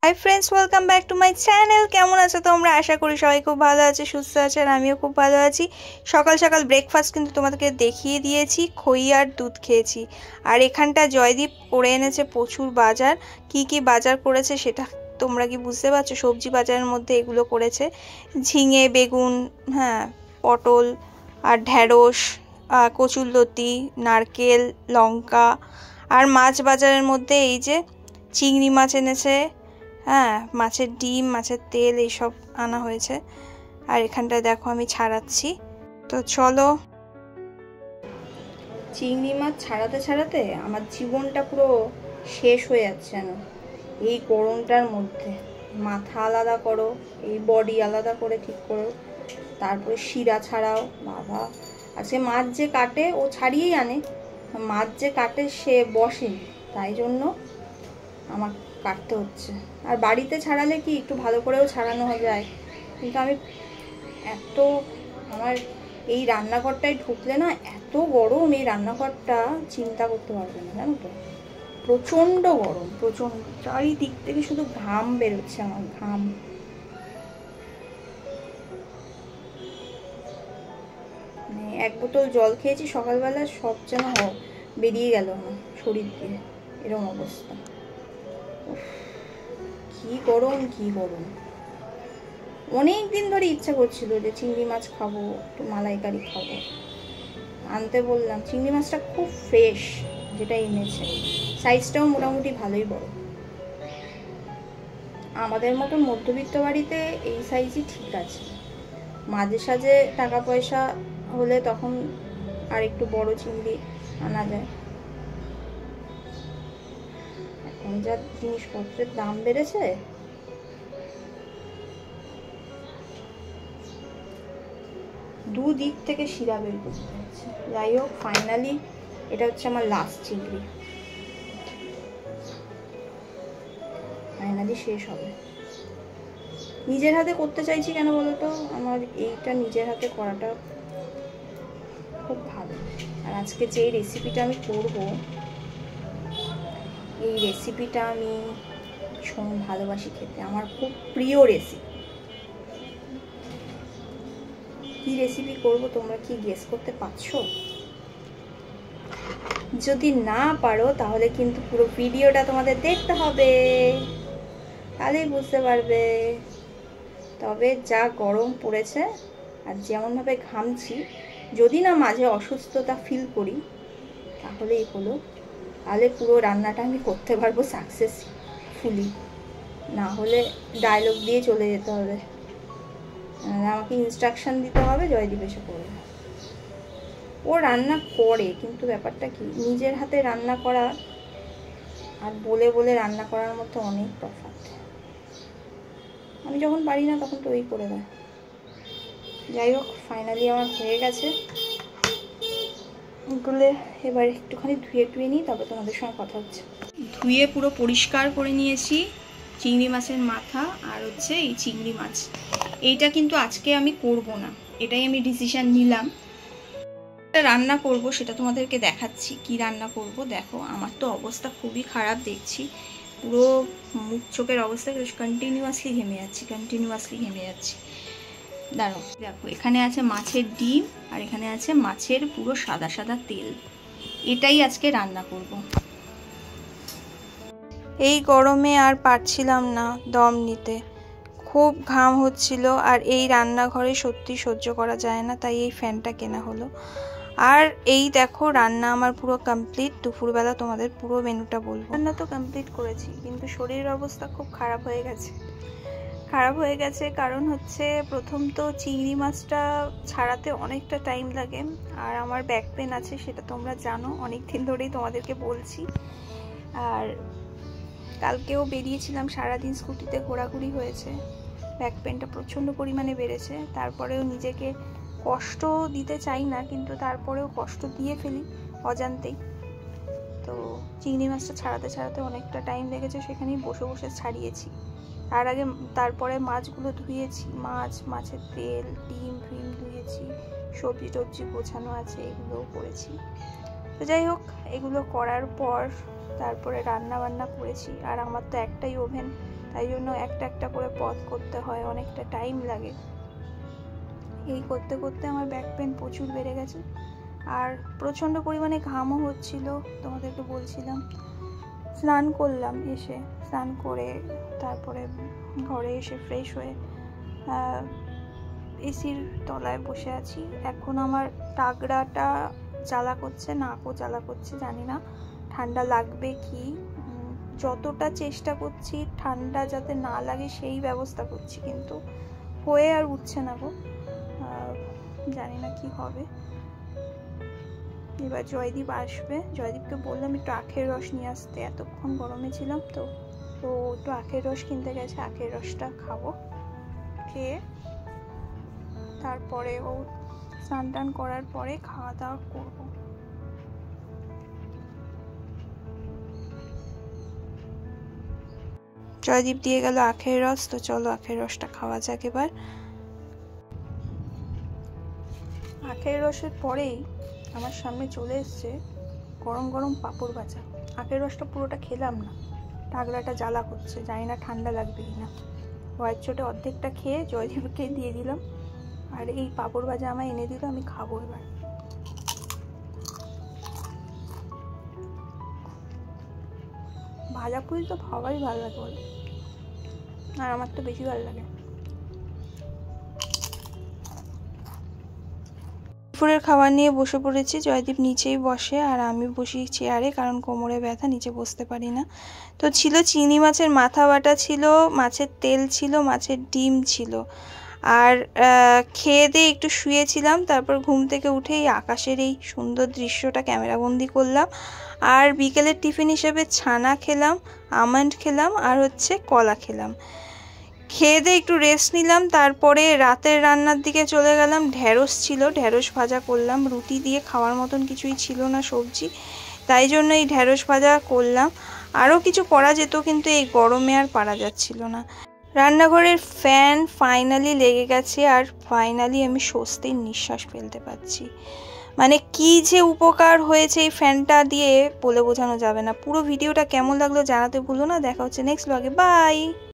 Hi friends, welcome back to my channel. কেমন আছো তোমরা? আশা করি সবাই খুব ভালো আছে, সুস্থ আছে, আর আমিও খুব ভালো আছি। সকাল সকাল ব্রেকফাস্ট কিন্তু তোমাদেরকে দেখিয়ে দিয়েছি, খই আর দুধ খেয়েছি। আর এখানটা জয়দীপ করে এনেছে প্রচুর বাজার। কি কি বাজার করেছে সেটা তোমরা কি বুঝতে পারছো? সবজি বাজারের মধ্যে এগুলো করেছে: ঝিঙে, বেগুন, হ্যাঁ, পটল আর ঢ্যাঁড়স, কচুরলতি, নারকেল, লঙ্কা। আর মাছ বাজারের মধ্যে এই যে চিংড়ি মাছ এনেছে, হ্যাঁ, মাছের ডিম, মাছের তেল, এইসব আনা হয়েছে। আর এখানটায় দেখো আমি ছাড়াচ্ছি, তো চলো। চিংড়ি মাছ ছাড়াতে ছাড়াতে আমার জীবনটা পুরো শেষ হয়ে যাচ্ছে না এই গরমটার মধ্যে। মাথা আলাদা করো, এই বডি আলাদা করে ঠিক করো, তারপরে শিরা ছাড়াও। বাবা, আজকে মাছ যে কাটে ও ছাড়িয়েই আনে, মাছ যে কাটে সে বসেনি, তাই জন্য আমার কাটতে হচ্ছে। আর বাড়িতে ছাড়ালে কি একটু ভালো করেও ছাড়ানো যায়, কিন্তু আমি আমার এই রান্নাঘরটায় ঢুকলে না এত গরম, এই রান্নাঘরটা চিন্তা করতে পারবে না, জানো তো, প্রচণ্ড গরম, প্রচণ্ড। চারিদিক থেকে শুধু ঘাম বেরোচ্ছে, আমার ঘাম। এক বোতল জল খেয়েছি সকালবেলা, সব যেন বেরিয়ে গেল আমার শরীর দিয়ে, এরকম অবস্থা। কি গরম, কি গরম। অনেক দিন ধরে ইচ্ছা করছিল যে চিংড়ি মাছ খাবো, একটু মালাইকারি খাবো। আনতে বললাম, চিংড়ি মাছটা খুব ফ্রেশ যেটা এনেছে, সাইজটাও মোটামুটি ভালোই বড়। আমাদের মতন মধ্যবিত্ত বাড়িতে এই সাইজই ঠিক আছে। মাঝে সাঝে টাকা পয়সা হলে তখন আর একটু বড় চিংড়ি আনা যায়। এখন যা জিনিসপত্রের দাম বেড়েছে, দুদিক থেকে শিরা বের করতে হচ্ছে। যাই হোক, ফাইনালি এটা হচ্ছে আমার লাস্ট চিংড়ি, ফাইনালি শেষ হবে। নিজের হাতে করতে চাইছি কেন বলো তো, আমার এইটা নিজের হাতে করাটা খুব ভালো। আর আজকে যে রেসিপিটা আমি করব, এই রেসিপিটা আমি ভীষণ ভালোবাসি খেতে, আমার খুব প্রিয় রেসিপি। কি রেসিপি করব তোমরা কি গেস করতে পারছো? যদি না পারো তাহলে কিন্তু পুরো ভিডিওটা তোমাদের দেখতে হবে, তাহলেই বুঝতে পারবে। তবে যা গরম পড়েছে আর যেমনভাবে ঘামছি, যদি না মাঝে অসুস্থতা ফিল করি তাহলেই হলো, তাহলে পুরো রান্নাটা আমি করতে পারবো সাকসেসফুলি। না হলে ডায়লগ দিয়ে চলে যেতে হবে, আমাকে ইনস্ট্রাকশন দিতে হবে, জয়দীপ এসে করবে। ও রান্না করে, কিন্তু ব্যাপারটা কি, নিজের হাতে রান্না করা আর বলে বলে রান্না করার মধ্যে অনেক তফাৎ। আমি যখন পারি না তখন তো ওই করে দেয়। যাই হোক, ফাইনালি আমার হয়ে গেছে এগুলো। এবার একটুখানি ধুয়ে নিই, তবে তোমাদের সঙ্গে কথা হচ্ছে। ধুয়ে পুরো পরিষ্কার করে নিয়েছি চিংড়ি মাছের মাথা আর হচ্ছে এই চিংড়ি মাছ। এইটা কিন্তু আজকে আমি করব না, এটাই আমি ডিসিশন নিলাম। রান্না করব সেটা তোমাদেরকে দেখাচ্ছি। কি রান্না করব দেখো, আমার তো অবস্থা খুবই খারাপ দেখছি, পুরো মুখ চোখের অবস্থা কন্টিনিউয়াসলি ঘেমে যাচ্ছি। দাঁড়াও, দেখো এখানে আছে মাছের ডিম, আর এখানে আছে মাছের পুরো সাদা সাদা তেল। এটাই আজকে রান্না করব। এই গরমে আর পারছিলাম না দম নিতে, খুব ঘাম হচ্ছিল, আর এই রান্নাঘরে সত্যি সহ্য করা যায় না, তাই এই ফ্যানটা কেনা হলো। আর এই দেখো রান্না আমার পুরো কমপ্লিট। দুপুরবেলা তোমাদের পুরো মেনুটা বলবো। রান্না তো কমপ্লিট করেছি, কিন্তু শরীরের অবস্থা খুব খারাপ হয়ে গেছে। কারণ হচ্ছে, প্রথম তো চিংড়ি মাছটা ছাড়াতে অনেকটা টাইম লাগে, আর আমার ব্যাক পেন আছে, সেটা তোমরা জানো, অনেক দিন ধরেই তোমাদেরকে বলছি। আর কালকেও বেরিয়েছিলাম, সারাদিন স্কুটিতে ঘোরাঘুরি হয়েছে, ব্যাক পেনটা প্রচণ্ড পরিমাণে বেড়েছে। তারপরেও নিজেকে কষ্ট দিতে চাই না, কিন্তু তারপরেও কষ্ট দিয়ে ফেলি অজান্তেই। তো চিংড়ি মাছটা ছাড়াতে অনেকটা টাইম লেগেছে, সেখানেই বসে ছাড়িয়েছি। তারপরে মাছগুলো ধুয়েছি, মাছের তেল, ডিম ধুয়েছি, সবজি টবজি গোছানো আছে, এগুলোও করেছি। তো যাই হোক, এগুলো করার পর তারপরে রান্না বান্না করেছি। আর আমার তো একটাই ওভেন, তাই জন্য একটা একটা করে পথ করতে হয়, অনেকটা টাইম লাগে। এই করতে করতে আমার ব্যাক পেন প্রচুর বেড়ে গেছে, আর প্রচণ্ড পরিমাণে ঘামও হচ্ছিল, তোমাদেরকে বলছিলাম। স্নান করলাম, এসে স্নান করে তারপরে ঘরে এসে ফ্রেশ হয়ে এসির তলায় বসে আছি। এখন আমার টাগড়াটা জ্বালা করছে, নাকও জ্বালা করছে, জানি না ঠান্ডা লাগবে কি। যতটা চেষ্টা করছি ঠান্ডা যাতে না লাগে সেই ব্যবস্থা করছি, কিন্তু হয়ে আর উঠছে না গো, জানি না কি হবে। এবার জয়দীপ আসবে, জয়দীপকে বললাম একটু আখের রস নিয়ে আসতে, এতক্ষণ গরমে ছিলাম তো একটু আখের রস কিনতে গেছে, আখের রসটা খাবো, খেয়ে তারপরে ও স্নান টান করার পরে খাওয়া দাওয়া করবো। জয়দীপ দিয়ে গেল আখের রস, তো চলো আখের রসটা খাওয়া যাক। এবার আখের রসের পরেই আমার সামনে চলে এসছে গরম গরম পাঁপড় ভাজা। আখের রসটা পুরোটা খেলাম না, টাগড়াটা জ্বালা করছে, জানি না ঠান্ডা লাগবে কিনা। হোয়াইট চোটে অর্ধেকটা খেয়ে জয়দীপকে দিয়ে দিলাম, আর এই পাঁপড় ভাজা আমায় এনে দিল, আমি খাবো এবার। ভাজা পুরি তো সবারই ভালো লাগে বলে, আর আমার তো বেশি ভালো লাগে। দুপুরের খাবার নিয়ে বসে পড়েছি, জয়দীপ নিচেই বসে আর আমি বসি চেয়ারে, কারণ কোমরে ব্যথা, নিচে বসতে পারি না। তো ছিল চিংড়ি মাছের মাথা বাটা, ছিল মাছের তেল, ছিল মাছের ডিম ছিল, আর খেয়ে দিয়ে একটু শুয়েছিলাম। তারপর ঘুম থেকে উঠেই আকাশের এই সুন্দর দৃশ্যটা ক্যামেরাবন্দি করলাম। আর বিকেলের টিফিন হিসেবে ছানা খেলাম, আমন্ড খেলাম, আর হচ্ছে কলা খেলাম। খেয়ে দিয়ে একটু রেস্ট নিলাম, তারপরে রাতের রান্নার দিকে চলে গেলাম। ঢ্যাঁড়স ছিল, ঢ্যাঁড়স ভাজা করলাম, রুটি দিয়ে খাওয়ার মতন কিছুই ছিল না সবজি, তাই জন্য এই ঢ্যাঁড়স ভাজা করলাম। আরও কিছু করা যেত, কিন্তু এই গরমে আর পারা যাচ্ছিল না। রান্নাঘরের ফ্যান ফাইনালি লেগে গেছে, আর ফাইনালি আমি স্বস্তির নিঃশ্বাস ফেলতে পারছি। মানে কি যে উপকার হয়েছে এই ফ্যানটা দিয়ে বলে বোঝানো যাবে না। পুরো ভিডিওটা কেমন লাগলো জানাতে ভুলো না। দেখা হচ্ছে নেক্সট ব্লগে, বাই।